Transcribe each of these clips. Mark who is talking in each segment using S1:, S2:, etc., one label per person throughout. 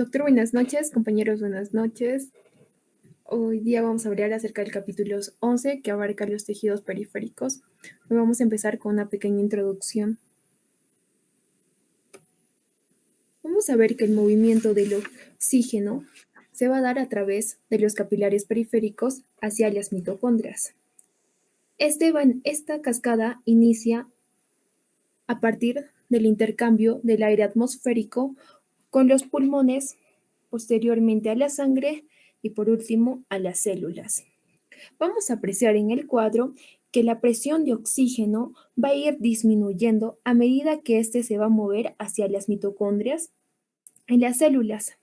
S1: Doctor, buenas noches, compañeros, buenas noches. Hoy día vamos a hablar acerca del capítulo 11 que abarca los tejidos periféricos. Hoy vamos a empezar con una pequeña introducción. Vamos a ver que el movimiento del oxígeno se va a dar a través de los capilares periféricos hacia las mitocondrias. Esta cascada inicia a partir del intercambio del aire atmosférico con los pulmones, posteriormente a la sangre y por último a las células. Vamos a apreciar en el cuadro que la presión de oxígeno va a ir disminuyendo a medida que éste se va a mover hacia las mitocondrias en las células.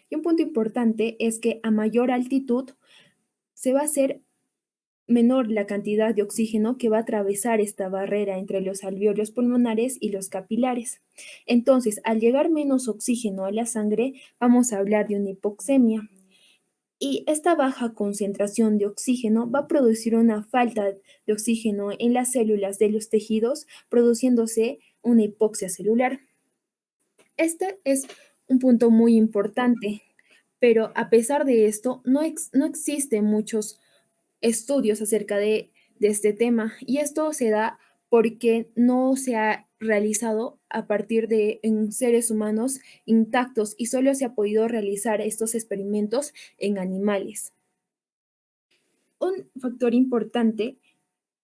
S1: Y un punto importante es que a mayor altitud se va a hacer menor la cantidad de oxígeno que va a atravesar esta barrera entre los alvéolos pulmonares y los capilares. Entonces, al llegar menos oxígeno a la sangre, vamos a hablar de una hipoxemia. Y esta baja concentración de oxígeno va a producir una falta de oxígeno en las células de los tejidos, produciéndose una hipoxia celular. Este es un punto muy importante, pero a pesar de esto, no existen muchos estudios acerca de este tema y esto se da porque no se ha realizado a partir de en seres humanos intactos y solo se ha podido realizar estos experimentos en animales. Un factor importante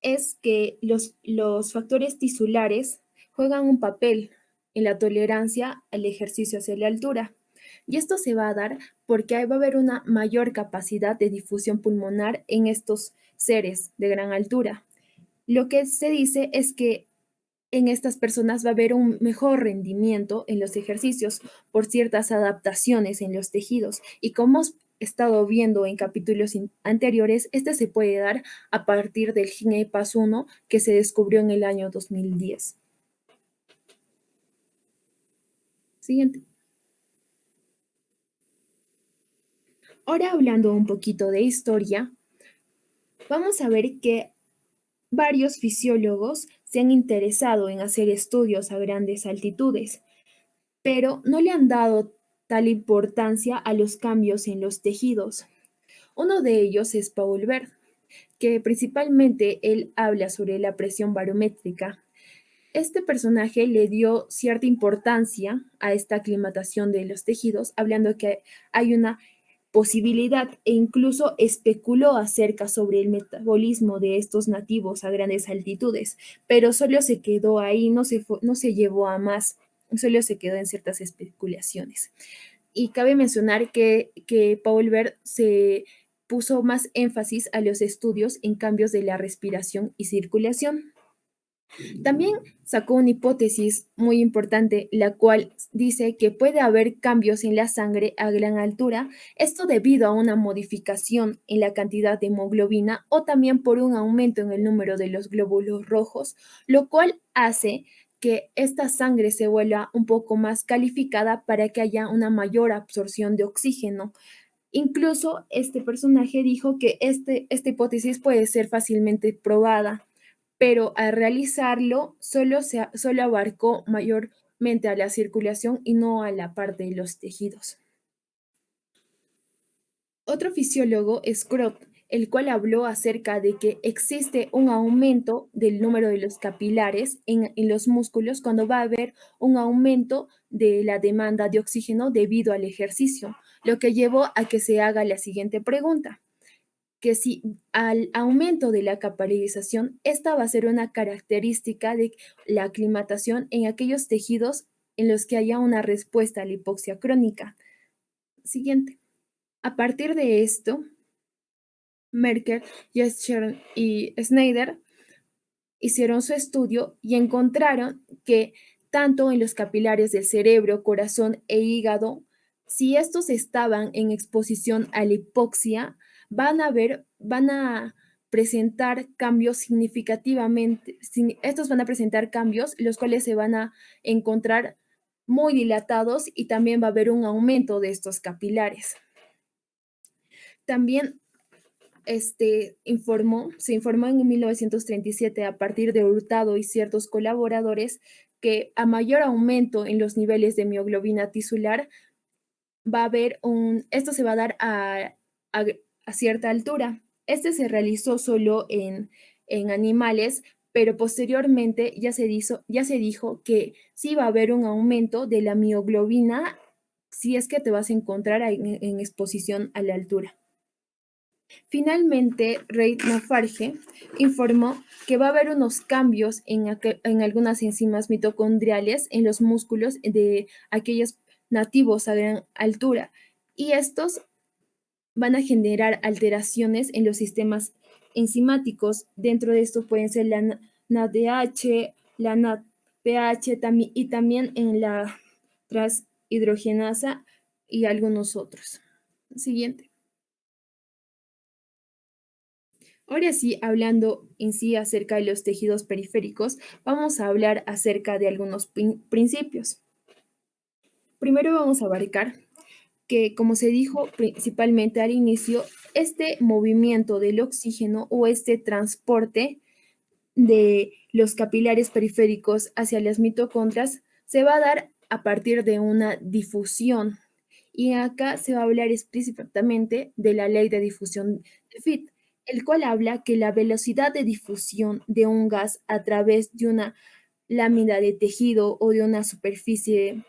S1: es que los factores tisulares juegan un papel en la tolerancia al ejercicio hacia la altura. Y esto se va a dar porque va a haber una mayor capacidad de difusión pulmonar en estos seres de gran altura. Lo que se dice es que en estas personas va a haber un mejor rendimiento en los ejercicios por ciertas adaptaciones en los tejidos. Y como hemos estado viendo en capítulos anteriores, este se puede dar a partir del GNPAS1 que se descubrió en el año 2010. Siguiente. Ahora hablando un poquito de historia, vamos a ver que varios fisiólogos se han interesado en hacer estudios a grandes altitudes, pero no le han dado tal importancia a los cambios en los tejidos. Uno de ellos es Paul Bert, que principalmente él habla sobre la presión barométrica. Este personaje le dio cierta importancia a esta aclimatación de los tejidos, hablando que hay una posibilidad e incluso especuló acerca sobre el metabolismo de estos nativos a grandes altitudes, pero solo se quedó ahí, no se llevó a más, solo se quedó en ciertas especulaciones. Y cabe mencionar que Paul Bert se puso más énfasis a los estudios en cambios de la respiración y circulación. También sacó una hipótesis muy importante, la cual dice que puede haber cambios en la sangre a gran altura, esto debido a una modificación en la cantidad de hemoglobina o también por un aumento en el número de los glóbulos rojos, lo cual hace que esta sangre se vuelva un poco más calificada para que haya una mayor absorción de oxígeno. Incluso este personaje dijo que esta hipótesis puede ser fácilmente probada, pero al realizarlo solo abarcó mayormente a la circulación y no a la parte de los tejidos. Otro fisiólogo es Crop, el cual habló acerca de que existe un aumento del número de los capilares en los músculos cuando va a haber un aumento de la demanda de oxígeno debido al ejercicio, lo que llevó a que se haga la siguiente pregunta, que si al aumento de la capilarización, esta va a ser una característica de la aclimatación en aquellos tejidos en los que haya una respuesta a la hipoxia crónica. Siguiente. A partir de esto, Merker, Jescher y Snyder hicieron su estudio y encontraron que tanto en los capilares del cerebro, corazón e hígado, si estos estaban en exposición a la hipoxia, van a presentar cambios significativamente, estos van a presentar cambios, los cuales se van a encontrar muy dilatados y también va a haber un aumento de estos capilares. También se informó en 1937 a partir de Hurtado y ciertos colaboradores que a mayor aumento en los niveles de mioglobina tisular, va a haber esto se va a dar a, a cierta altura. Este se realizó solo en animales, pero posteriormente ya se dijo que sí va a haber un aumento de la mioglobina si es que te vas a encontrar en exposición a la altura. Finalmente, Reid Lafarge informó que va a haber unos cambios en algunas enzimas mitocondriales en los músculos de aquellos nativos a gran altura, y estos van a generar alteraciones en los sistemas enzimáticos. Dentro de esto pueden ser la NADH, la NADPH y también en la transhidrogenasa y algunos otros. Siguiente. Ahora sí, hablando en sí acerca de los tejidos periféricos, vamos a hablar acerca de algunos principios. Primero vamos a abarcar que, como se dijo principalmente al inicio, este movimiento del oxígeno o este transporte de los capilares periféricos hacia las mitocondrias se va a dar a partir de una difusión. Y acá se va a hablar explícitamente de la ley de difusión de Fitt, el cual habla que la velocidad de difusión de un gas a través de una lámina de tejido o de una superficie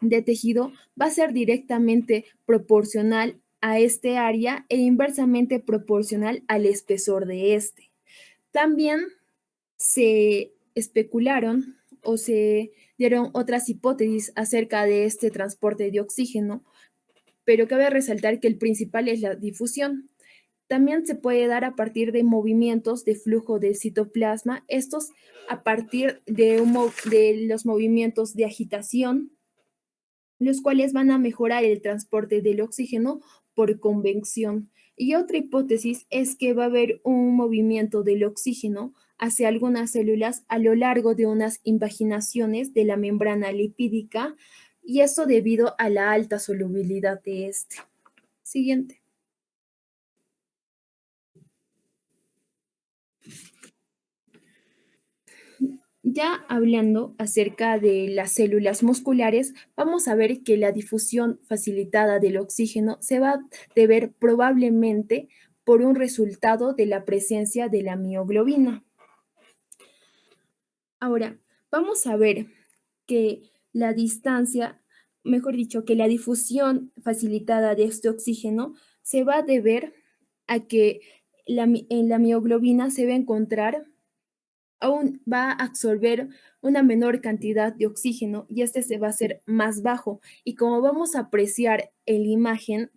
S1: de tejido va a ser directamente proporcional a este área e inversamente proporcional al espesor de este. También se especularon o se dieron otras hipótesis acerca de este transporte de oxígeno, pero cabe resaltar que el principal es la difusión. También se puede dar a partir de movimientos de flujo del citoplasma, estos a partir de los movimientos de agitación, los cuales van a mejorar el transporte del oxígeno por convección. Y otra hipótesis es que va a haber un movimiento del oxígeno hacia algunas células a lo largo de unas invaginaciones de la membrana lipídica, y eso debido a la alta solubilidad de este. Siguiente. Ya hablando acerca de las células musculares, vamos a ver que la difusión facilitada del oxígeno se va a deber probablemente por un resultado de la presencia de la mioglobina. Ahora, vamos a ver que la distancia, mejor dicho, que la difusión facilitada de este oxígeno se va a deber a que en la mioglobina se va a encontrar aún va a absorber una menor cantidad de oxígeno y este se va a hacer más bajo. Y como vamos a apreciar en la imagen,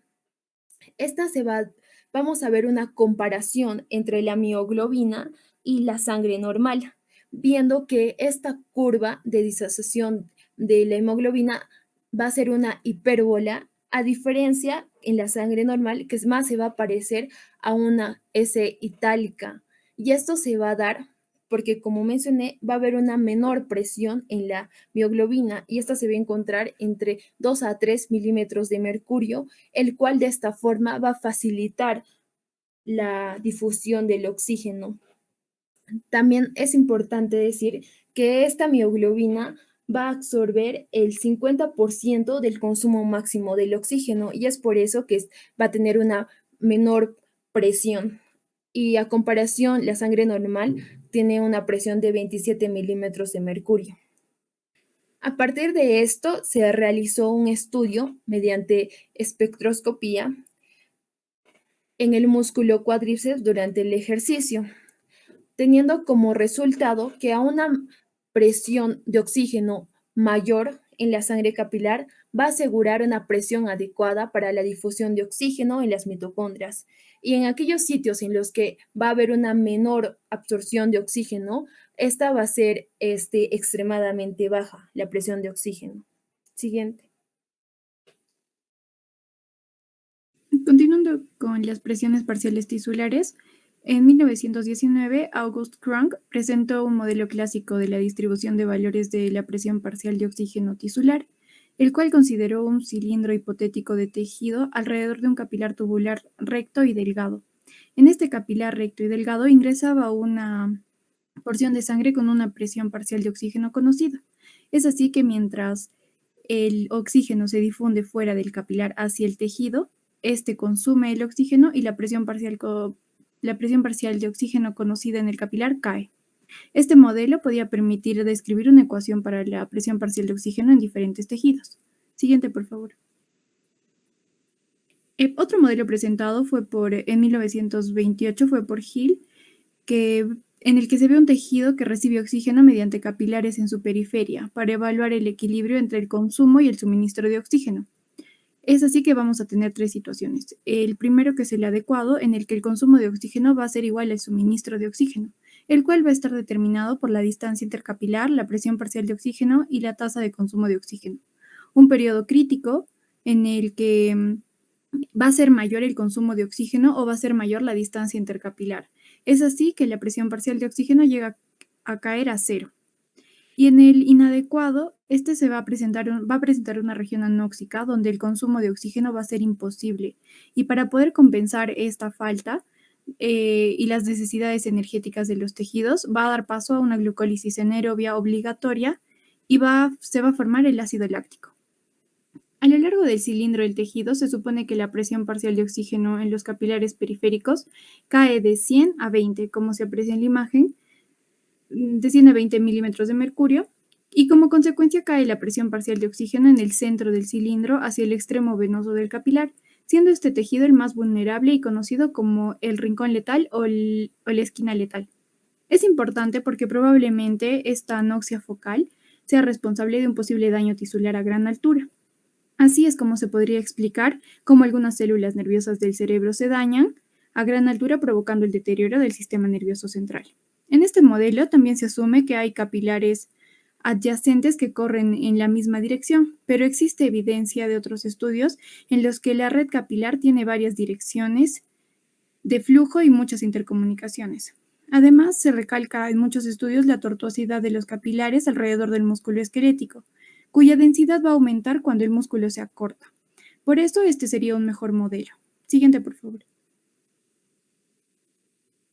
S1: vamos a ver una comparación entre la mioglobina y la sangre normal, viendo que esta curva de disociación de la hemoglobina va a ser una hipérbola, a diferencia en la sangre normal, que es más se va a parecer a una S itálica. Y esto se va a dar porque, como mencioné, va a haber una menor presión en la mioglobina y esta se va a encontrar entre 2 a 3 milímetros de mercurio, el cual de esta forma va a facilitar la difusión del oxígeno. También es importante decir que esta mioglobina va a absorber el 50% del consumo máximo del oxígeno y es por eso que va a tener una menor presión. Y a comparación, la sangre normal tiene una presión de 27 milímetros de mercurio. A partir de esto, se realizó un estudio mediante espectroscopía en el músculo cuádriceps durante el ejercicio, teniendo como resultado que a una presión de oxígeno mayor en la sangre capilar va a asegurar una presión adecuada para la difusión de oxígeno en las mitocondrias. Y en aquellos sitios en los que va a haber una menor absorción de oxígeno, esta va a ser extremadamente baja, la presión de oxígeno. Siguiente.
S2: Continuando con las presiones parciales tisulares, en 1919 August Crank presentó un modelo clásico de la distribución de valores de la presión parcial de oxígeno tisular, el cual consideró un cilindro hipotético de tejido alrededor de un capilar tubular recto y delgado. En este capilar recto y delgado ingresaba una porción de sangre con una presión parcial de oxígeno conocida. Es así que mientras el oxígeno se difunde fuera del capilar hacia el tejido, este consume el oxígeno y la presión parcial de oxígeno conocida en el capilar cae. Este modelo podía permitir describir una ecuación para la presión parcial de oxígeno en diferentes tejidos. Siguiente, por favor. Otro modelo presentado en 1928 fue por Hill, en el que se ve un tejido que recibe oxígeno mediante capilares en su periferia para evaluar el equilibrio entre el consumo y el suministro de oxígeno. Es así que vamos a tener tres situaciones. El primero, que es el adecuado, en el que el consumo de oxígeno va a ser igual al suministro de oxígeno, el cual va a estar determinado por la distancia intercapilar, la presión parcial de oxígeno y la tasa de consumo de oxígeno. Un periodo crítico en el que va a ser mayor el consumo de oxígeno o va a ser mayor la distancia intercapilar. Es así que la presión parcial de oxígeno llega a caer a 0. Y en el inadecuado, este va a presentar una región anóxica donde el consumo de oxígeno va a ser imposible. Y para poder compensar esta falta y las necesidades energéticas de los tejidos, va a dar paso a una glucólisis anaerobia obligatoria y se va a formar el ácido láctico. A lo largo del cilindro del tejido se supone que la presión parcial de oxígeno en los capilares periféricos cae de 100 a 20, como se aprecia en la imagen, de 100 a 20 milímetros de mercurio, y como consecuencia cae la presión parcial de oxígeno en el centro del cilindro hacia el extremo venoso del capilar, siendo este tejido el más vulnerable y conocido como el rincón letal o la esquina letal. Es importante porque probablemente esta anoxia focal sea responsable de un posible daño tisular a gran altura. Así es como se podría explicar cómo algunas células nerviosas del cerebro se dañan a gran altura, provocando el deterioro del sistema nervioso central. En este modelo también se asume que hay capilares adyacentes que corren en la misma dirección, pero existe evidencia de otros estudios en los que la red capilar tiene varias direcciones de flujo y muchas intercomunicaciones. Además, se recalca en muchos estudios la tortuosidad de los capilares alrededor del músculo esquelético, cuya densidad va a aumentar cuando el músculo se acorta. Por eso, este sería un mejor modelo. Siguiente, por favor.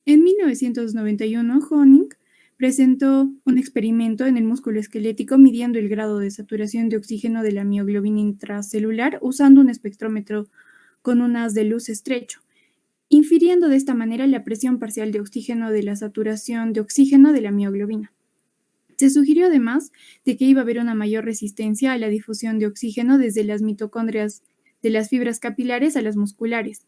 S2: En 1991, Honig presentó un experimento en el músculo esquelético midiendo el grado de saturación de oxígeno de la mioglobina intracelular usando un espectrómetro con un haz de luz estrecho, infiriendo de esta manera la presión parcial de oxígeno de la saturación de oxígeno de la mioglobina. Se sugirió además de que iba a haber una mayor resistencia a la difusión de oxígeno desde las mitocondrias de las fibras capilares a las musculares,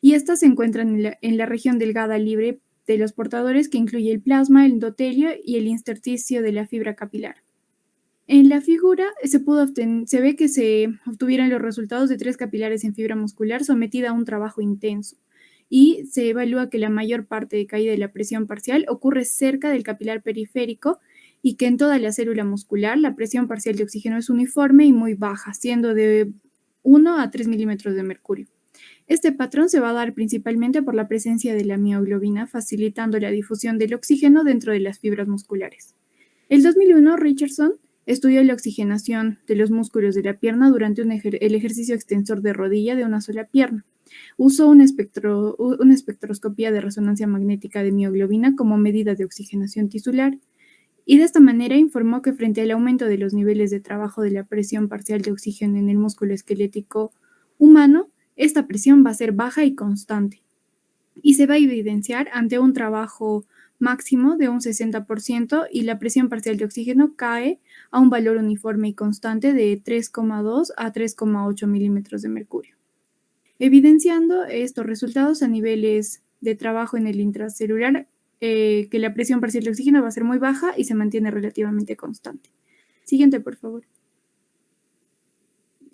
S2: y estas se encuentran en la región delgada libre de los portadores, que incluye el plasma, el endotelio y el intersticio de la fibra capilar. En la figura se ve que se obtuvieron los resultados de 3 capilares en fibra muscular sometida a un trabajo intenso, y se evalúa que la mayor parte de caída de la presión parcial ocurre cerca del capilar periférico y que en toda la célula muscular la presión parcial de oxígeno es uniforme y muy baja, siendo de 1 a 3 milímetros de mercurio. Este patrón se va a dar principalmente por la presencia de la mioglobina, facilitando la difusión del oxígeno dentro de las fibras musculares. En 2001, Richardson estudió la oxigenación de los músculos de la pierna durante el ejercicio extensor de rodilla de una sola pierna. Usó una espectroscopía de resonancia magnética de mioglobina como medida de oxigenación tisular, y de esta manera informó que frente al aumento de los niveles de trabajo de la presión parcial de oxígeno en el músculo esquelético humano, esta presión va a ser baja y constante, y se va a evidenciar ante un trabajo máximo de un 60%, y la presión parcial de oxígeno cae a un valor uniforme y constante de 3,2 a 3,8 milímetros de mercurio, evidenciando estos resultados a niveles de trabajo en el intracelular, que la presión parcial de oxígeno va a ser muy baja y se mantiene relativamente constante. Siguiente, por favor.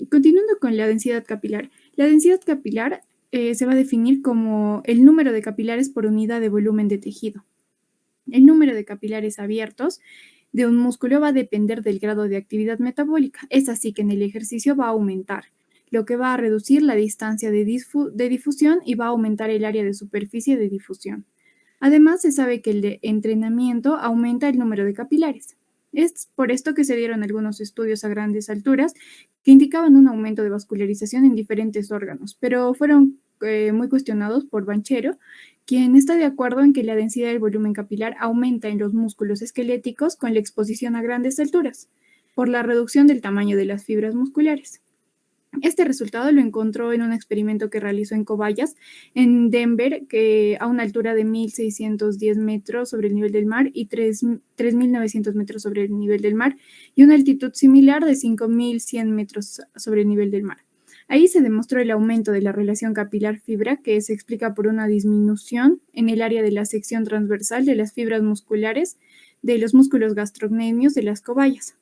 S2: Continuando con la densidad capilar. La densidad capilar se va a definir como el número de capilares por unidad de volumen de tejido. El número de capilares abiertos de un músculo va a depender del grado de actividad metabólica. Es así que en el ejercicio va a aumentar, lo que va a reducir la distancia de difusión y va a aumentar el área de superficie de difusión. Además, se sabe que el entrenamiento aumenta el número de capilares. Es por esto que se dieron algunos estudios a grandes alturas que indicaban un aumento de vascularización en diferentes órganos, pero fueron muy cuestionados por Banchero, quien está de acuerdo en que la densidad del volumen capilar aumenta en los músculos esqueléticos con la exposición a grandes alturas. por la reducción del tamaño de las fibras musculares. Este resultado lo encontró en un experimento que realizó en cobayas en Denver, que a una altura de 1.610 metros sobre el nivel del mar y 3.900 metros sobre el nivel del mar, y una altitud similar de 5.100 metros sobre el nivel del mar. Ahí se demostró el aumento de la relación capilar-fibra, que se explica por una disminución en el área de la sección transversal de las fibras musculares de los músculos gastrocnemios de las cobayas.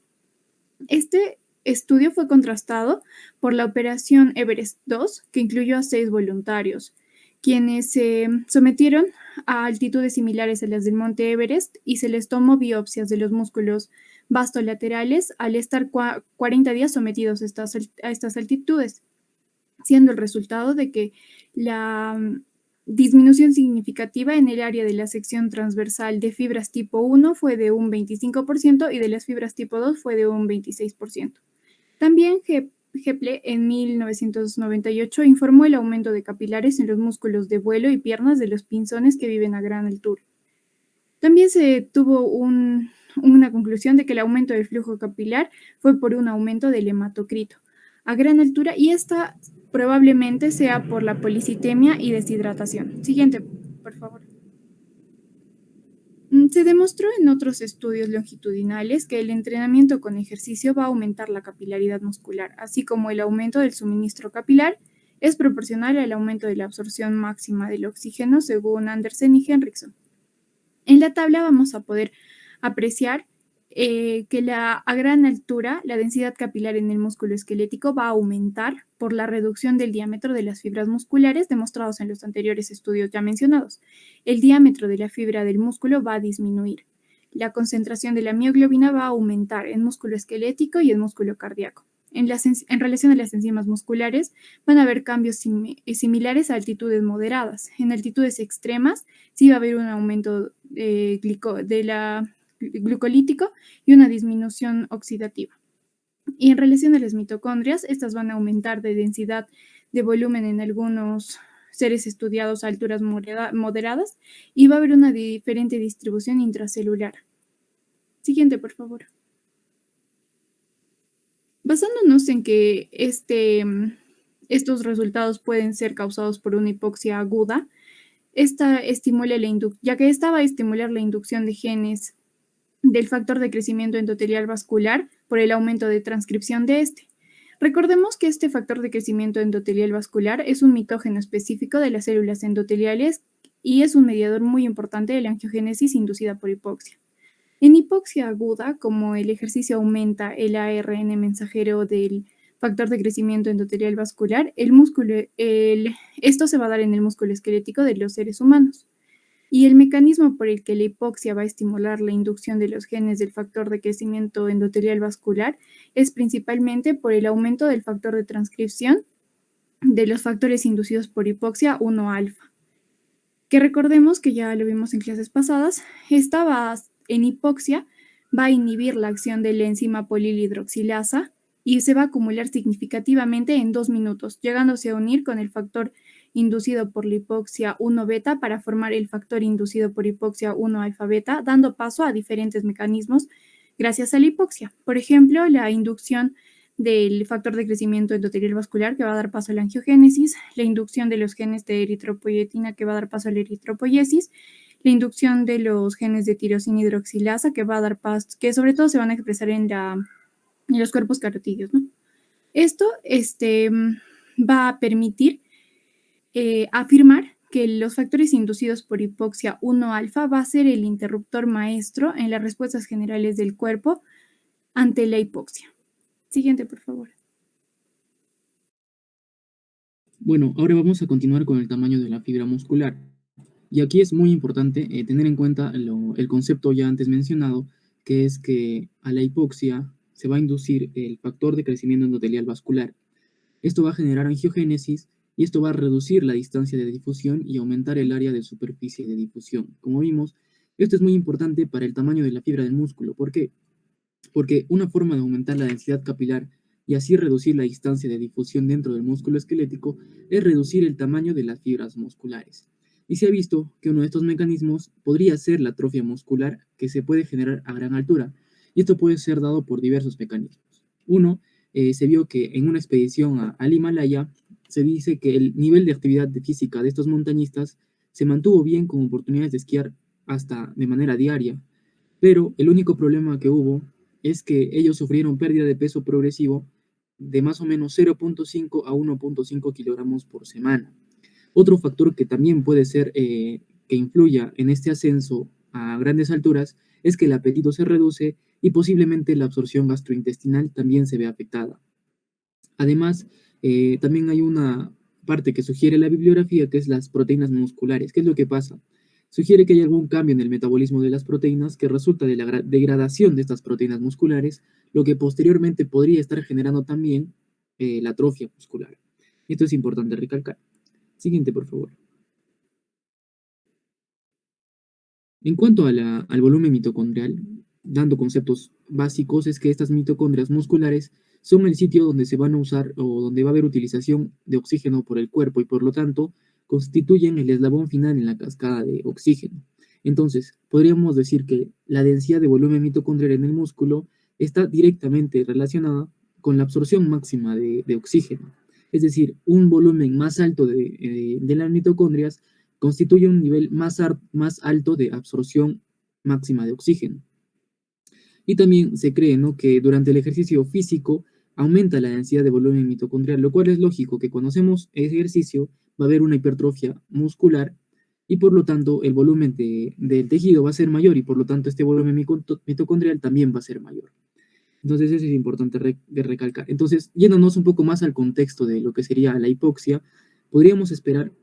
S2: Este estudio fue contrastado por la Operación Everest II, que incluyó a 6 voluntarios, quienes se sometieron a altitudes similares a las del Monte Everest y se les tomó biopsias de los músculos vastolaterales al estar 40 días sometidos a estas altitudes, siendo el resultado de que la disminución significativa en el área de la sección transversal de fibras tipo 1 fue de un 25% y de las fibras tipo 2 fue de un 26%. También Heple en 1998 informó el aumento de capilares en los músculos de vuelo y piernas de los pinzones que viven a gran altura. También se tuvo una conclusión de que el aumento del flujo capilar fue por un aumento del hematocrito a gran altura, y esta probablemente sea por la policitemia y deshidratación. Siguiente, por favor. Se demostró en otros estudios longitudinales que el entrenamiento con ejercicio va a aumentar la capilaridad muscular, así como el aumento del suministro capilar es proporcional al aumento de la absorción máxima del oxígeno, según Andersen y Henriksen. En la tabla vamos a poder apreciar que a gran altura la densidad capilar en el músculo esquelético va a aumentar por la reducción del diámetro de las fibras musculares demostrados en los anteriores estudios ya mencionados. El diámetro de la fibra del músculo va a disminuir. La concentración de la mioglobina va a aumentar en músculo esquelético y en músculo cardíaco. En relación a las enzimas musculares, van a haber cambios similares a altitudes moderadas. En altitudes extremas, sí va a haber un aumento glucolítico y una disminución oxidativa. Y en relación a las mitocondrias, estas van a aumentar de densidad de volumen en algunos seres estudiados a alturas moderadas, y va a haber una diferente distribución intracelular. Siguiente, por favor. Basándonos en que estos resultados pueden ser causados por una hipoxia aguda, ya que esta va a estimular la inducción de genes del factor de crecimiento endotelial vascular por el aumento de transcripción de este. Recordemos que este factor de crecimiento endotelial vascular es un mitógeno específico de las células endoteliales y es un mediador muy importante de la angiogénesis inducida por hipoxia. En hipoxia aguda, como el ejercicio aumenta el ARN mensajero del factor de crecimiento endotelial vascular, esto se va a dar en el músculo esquelético de los seres humanos. Y el mecanismo por el que la hipoxia va a estimular la inducción de los genes del factor de crecimiento endotelial vascular es principalmente por el aumento del factor de transcripción de los factores inducidos por hipoxia 1-alfa, que recordemos que ya lo vimos en clases pasadas. En hipoxia va a inhibir la acción de la enzima polilhidroxilasa y se va a acumular significativamente en 2 minutos, llegándose a unir con el factor inducido por la hipoxia 1-beta para formar el factor inducido por hipoxia 1-alfa-beta, dando paso a diferentes mecanismos gracias a la hipoxia. Por ejemplo, la inducción del factor de crecimiento endotelial vascular, que va a dar paso a la angiogénesis, la inducción de los genes de eritropoyetina, que va a dar paso a la eritropoyesis, la inducción de los genes de tirosina hidroxilasa, que va a dar paso, que sobre todo se van a expresar en los cuerpos carotídeos, ¿no? Esto va a permitir afirmar que los factores inducidos por hipoxia 1-alfa va a ser el interruptor maestro en las respuestas generales del cuerpo ante la hipoxia. Siguiente, por favor.
S3: Bueno, ahora vamos a continuar con el tamaño de la fibra muscular. Y aquí es muy importante tener en cuenta el concepto ya antes mencionado, que es que a la hipoxia se va a inducir el factor de crecimiento endotelial vascular. Esto va a generar angiogénesis y esto va a reducir la distancia de difusión y aumentar el área de superficie de difusión. Como vimos, esto es muy importante para el tamaño de la fibra del músculo. ¿Por qué? Porque una forma de aumentar la densidad capilar y así reducir la distancia de difusión dentro del músculo esquelético es reducir el tamaño de las fibras musculares. Y se ha visto que uno de estos mecanismos podría ser la atrofia muscular, que se puede generar a gran altura. y esto puede ser dado por diversos mecanismos. Uno, se vio que en una expedición al Himalaya se dice que el nivel de actividad física de estos montañistas se mantuvo bien con oportunidades de esquiar hasta de manera diaria, pero el único problema que hubo es que ellos sufrieron pérdida de peso progresivo de más o menos 0.5 a 1.5 kilogramos por semana. Otro factor que también puede ser que influya en este ascenso a grandes alturas es que el apetito se reduce y posiblemente la absorción gastrointestinal también se ve afectada. Además, también hay una parte que sugiere la bibliografía, que es las proteínas musculares. ¿Qué es lo que pasa? Sugiere que hay algún cambio en el metabolismo de las proteínas que resulta de la degradación de estas proteínas musculares, lo que posteriormente podría estar generando también la atrofia muscular. Esto es importante recalcar. Siguiente, por favor. En cuanto al volumen mitocondrial, dando conceptos básicos, es que estas mitocondrias musculares son el sitio donde se van a usar o donde va a haber utilización de oxígeno por el cuerpo y por lo tanto constituyen el eslabón final en la cascada de oxígeno. Entonces, podríamos decir que la densidad de volumen mitocondrial en el músculo está directamente relacionada con la absorción máxima de oxígeno. Es decir, un volumen más alto de las mitocondrias constituye un nivel más alto de absorción máxima de oxígeno. Y también se cree, ¿no?, que durante el ejercicio físico aumenta la densidad de volumen mitocondrial, lo cual es lógico que cuando hacemos ejercicio va a haber una hipertrofia muscular y por lo tanto el volumen del tejido va a ser mayor y por lo tanto este volumen mitocondrial también va a ser mayor. Entonces eso es importante de recalcar. Entonces, yéndonos un poco más al contexto de lo que sería la hipoxia, podríamos esperar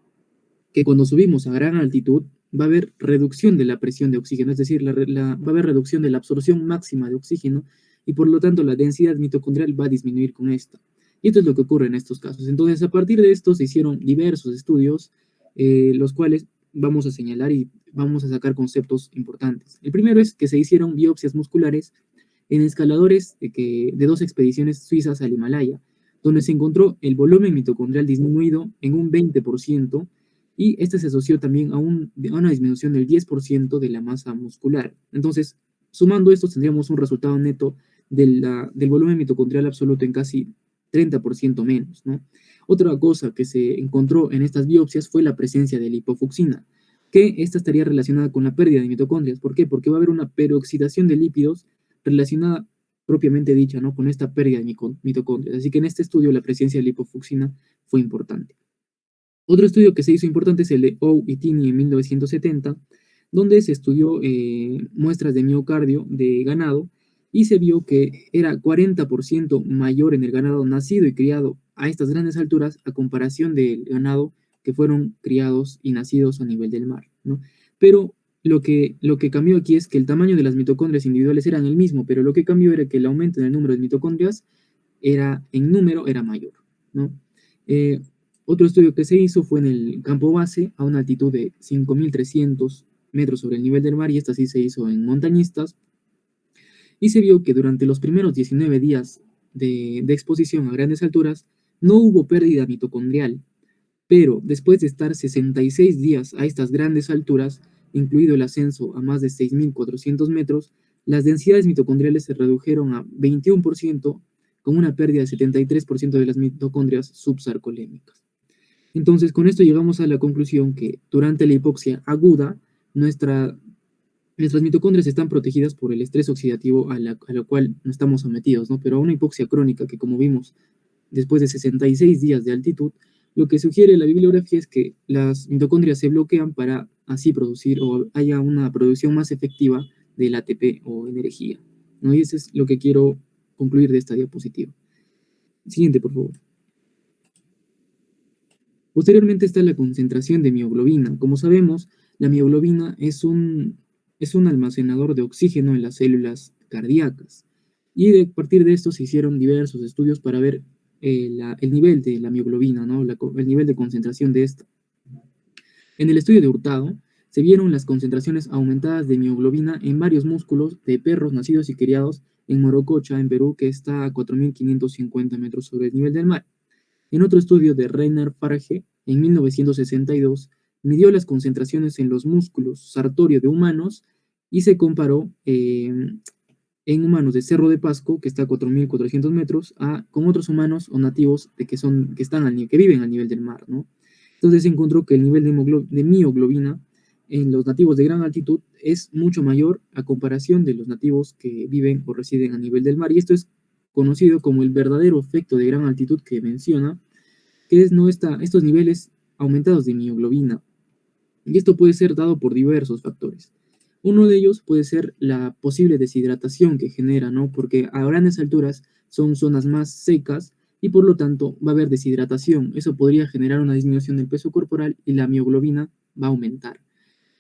S3: que cuando subimos a gran altitud va a haber reducción de la presión de oxígeno, es decir, va a haber reducción de la absorción máxima de oxígeno y por lo tanto la densidad mitocondrial va a disminuir con esto. Y esto es lo que ocurre en estos casos. Entonces, a partir de esto se hicieron diversos estudios, los cuales vamos a señalar y vamos a sacar conceptos importantes. El primero es que se hicieron biopsias musculares en escaladores de 2 expediciones suizas al Himalaya, donde se encontró el volumen mitocondrial disminuido en un 20%, y este se asoció también a una disminución del 10% de la masa muscular. Entonces, sumando esto, tendríamos un resultado neto del volumen mitocondrial absoluto en casi 30% menos, ¿no? Otra cosa que se encontró en estas biopsias fue la presencia de lipofucsina, que esta estaría relacionada con la pérdida de mitocondrias. ¿Por qué? Porque va a haber una peroxidación de lípidos relacionada propiamente dicha, ¿no?, con esta pérdida de mitocondrias. Así que en este estudio la presencia de lipofucsina fue importante. Otro estudio que se hizo importante es el de Ou y Tini en 1970, donde se estudió muestras de miocardio de ganado y se vio que era 40% mayor en el ganado nacido y criado a estas grandes alturas a comparación del ganado que fueron criados y nacidos a nivel del mar, ¿no? Pero lo que cambió aquí es que el tamaño de las mitocondrias individuales eran el mismo, pero lo que cambió era que el aumento en el número de mitocondrias en número era mayor, ¿no? Otro estudio que se hizo fue en el campo base a una altitud de 5.300 metros sobre el nivel del mar, y esta sí se hizo en montañistas, y se vio que durante los primeros 19 días de exposición a grandes alturas no hubo pérdida mitocondrial, pero después de estar 66 días a estas grandes alturas, incluido el ascenso a más de 6.400 metros, las densidades mitocondriales se redujeron a 21%, con una pérdida de 73% de las mitocondrias subsarcolémicas. Entonces, con esto llegamos a la conclusión que durante la hipoxia aguda, nuestras mitocondrias están protegidas por el estrés oxidativo a lo cual no estamos sometidos, ¿no? Pero a una hipoxia crónica, que como vimos, después de 66 días de altitud, lo que sugiere la bibliografía es que las mitocondrias se bloquean para así producir o haya una producción más efectiva del ATP o energía, ¿no? Y eso es lo que quiero concluir de esta diapositiva. Siguiente, por favor. Posteriormente está la concentración de mioglobina. Como sabemos, la mioglobina es un almacenador de oxígeno en las células cardíacas. Y a partir de esto se hicieron diversos estudios para ver el nivel de la mioglobina, ¿no?, el nivel de concentración de esta. En el estudio de Hurtado se vieron las concentraciones aumentadas de mioglobina en varios músculos de perros nacidos y criados en Morococha, en Perú, que está a 4.550 metros sobre el nivel del mar. En otro estudio de Reiner Farge, en 1962, midió las concentraciones en los músculos sartorio de humanos y se comparó en humanos de Cerro de Pasco, que está a 4.400 metros, con otros humanos o nativos que viven al nivel del mar, ¿no? Entonces se encontró que el nivel de mioglobina en los nativos de gran altitud es mucho mayor a comparación de los nativos que viven o residen a nivel del mar, y esto es conocido como el verdadero efecto de gran altitud que menciona, que es estos niveles aumentados de mioglobina. Y esto puede ser dado por diversos factores. Uno de ellos puede ser la posible deshidratación que genera, ¿no? Porque a grandes alturas son zonas más secas y por lo tanto va a haber deshidratación. Eso podría generar una disminución del peso corporal y la mioglobina va a aumentar.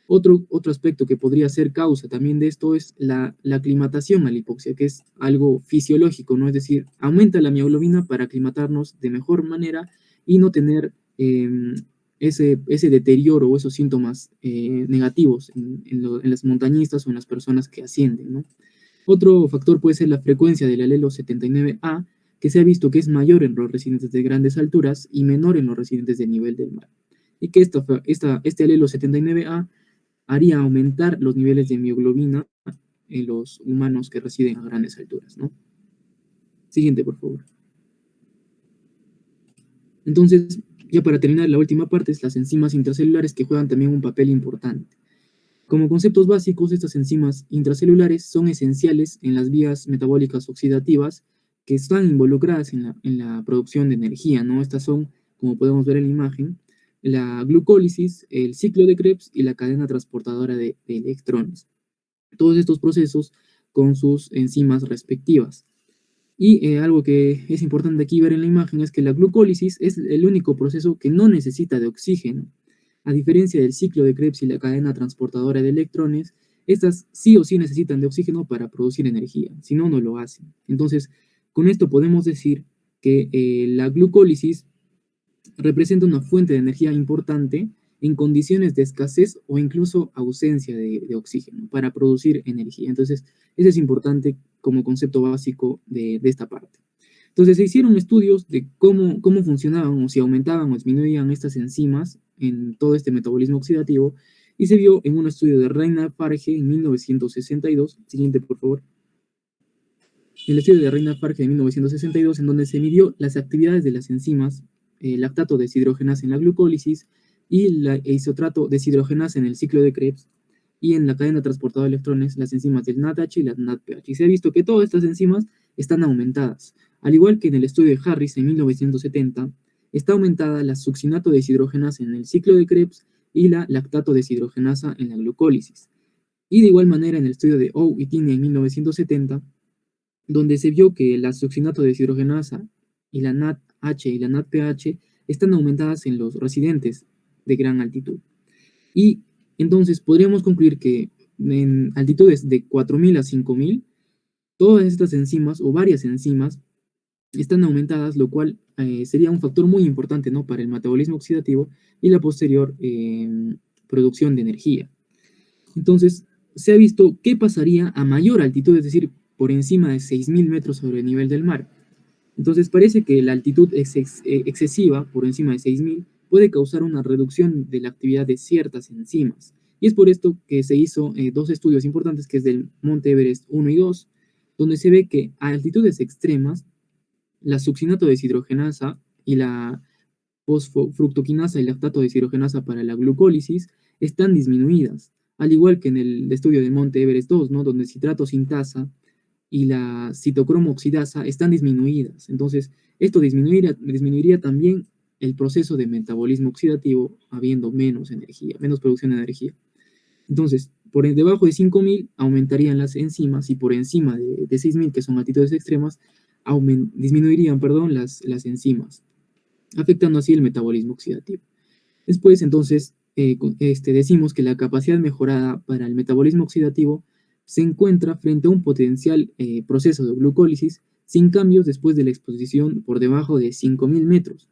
S3: Otro aspecto que podría ser causa también de esto es la aclimatación a la hipoxia, que es algo fisiológico, ¿no? Es decir, aumenta la mioglobina para aclimatarnos de mejor manera y no tener ese deterioro o esos síntomas negativos en las montañistas o en las personas que ascienden, ¿no? Otro factor puede ser la frecuencia del alelo 79A, que se ha visto que es mayor en los residentes de grandes alturas y menor en los residentes del nivel del mar. Y que este alelo 79A haría aumentar los niveles de mioglobina en los humanos que residen a grandes alturas, ¿no? Siguiente, por favor. Entonces, ya para terminar, la última parte es las enzimas intracelulares que juegan también un papel importante. Como conceptos básicos, estas enzimas intracelulares son esenciales en las vías metabólicas oxidativas que están involucradas en la producción de energía, ¿no? Estas son, como podemos ver en la imagen, la glucólisis, el ciclo de Krebs y la cadena transportadora de electrones. Todos estos procesos con sus enzimas respectivas. Y algo que es importante aquí ver en la imagen es que la glucólisis es el único proceso que no necesita de oxígeno. A diferencia del ciclo de Krebs y la cadena transportadora de electrones, estas sí o sí necesitan de oxígeno para producir energía, si no, no lo hacen. Entonces, con esto podemos decir que la glucólisis representa una fuente de energía importante en condiciones de escasez o incluso ausencia de oxígeno para producir energía. Entonces, eso es importante como concepto básico de esta parte. Entonces, se hicieron estudios de cómo funcionaban o si aumentaban o disminuían estas enzimas en todo este metabolismo oxidativo y se vio en un estudio de Reinhard Farge en 1962. Siguiente, por favor. El estudio de Reinhard Farge de 1962, en donde se midió las actividades de las enzimas lactato deshidrogenasa en la glucólisis y la isotrato deshidrogenasa en el ciclo de Krebs, y en la cadena transportadora de electrones las enzimas del NADH y la NADPH. Y se ha visto que todas estas enzimas están aumentadas. Al igual que en el estudio de Harris en 1970, está aumentada la succinato deshidrogenasa en el ciclo de Krebs y la lactato deshidrogenasa en la glucólisis. Y de igual manera en el estudio de O y Tine en 1970, donde se vio que la succinato deshidrogenasa y la NADH y la NADPH están aumentadas en los residentes de gran altitud. Y entonces podríamos concluir que en altitudes de 4.000 a 5.000, todas estas enzimas o varias enzimas están aumentadas, lo cual sería un factor muy importante, ¿no?, para el metabolismo oxidativo y la posterior producción de energía. Entonces, se ha visto qué pasaría a mayor altitud, es decir, por encima de 6.000 metros sobre el nivel del mar. Entonces, parece que la altitud excesiva, por encima de 6.000, puede causar una reducción de la actividad de ciertas enzimas. Y es por esto que se hizo dos estudios importantes, que es del Monte Everest 1 y 2, donde se ve que a altitudes extremas, la succinato deshidrogenasa y la fosfofructoquinasa y lactato deshidrogenasa para la glucólisis están disminuidas, al igual que en el estudio del Monte Everest 2, ¿no?, donde citrato sintasa y la citocromo oxidasa están disminuidas. Entonces, esto disminuiría también el proceso de metabolismo oxidativo, habiendo menos energía, menos producción de energía. Entonces, por debajo de 5.000 aumentarían las enzimas y por encima de 6.000, que son altitudes extremas, disminuirían las enzimas, afectando así el metabolismo oxidativo. Después, entonces, decimos que la capacidad mejorada para el metabolismo oxidativo se encuentra frente a un potencial proceso de glucólisis sin cambios después de la exposición por debajo de 5.000 metros.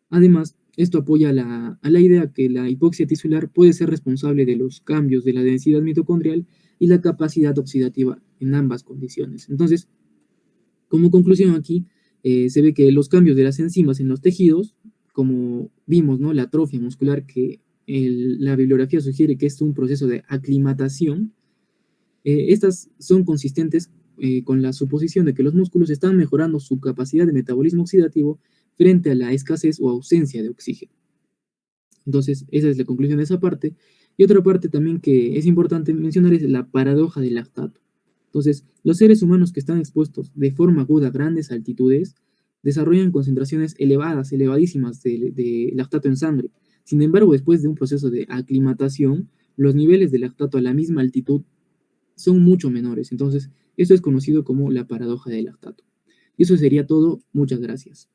S3: Además, esto apoya a la idea que la hipoxia tisular puede ser responsable de los cambios de la densidad mitocondrial y la capacidad oxidativa en ambas condiciones. Entonces, como conclusión aquí, se ve que los cambios de las enzimas en los tejidos, como vimos, ¿no?, la atrofia muscular, que la bibliografía sugiere que es un proceso de aclimatación, estas son consistentes con la suposición de que los músculos están mejorando su capacidad de metabolismo oxidativo frente a la escasez o ausencia de oxígeno. Entonces, esa es la conclusión de esa parte. Y otra parte también que es importante mencionar es la paradoja del lactato. Entonces, los seres humanos que están expuestos de forma aguda a grandes altitudes desarrollan concentraciones elevadas, elevadísimas de lactato en sangre. Sin embargo, después de un proceso de aclimatación, los niveles de lactato a la misma altitud son mucho menores. Entonces, esto es conocido como la paradoja del lactato. Y eso sería todo. Muchas gracias.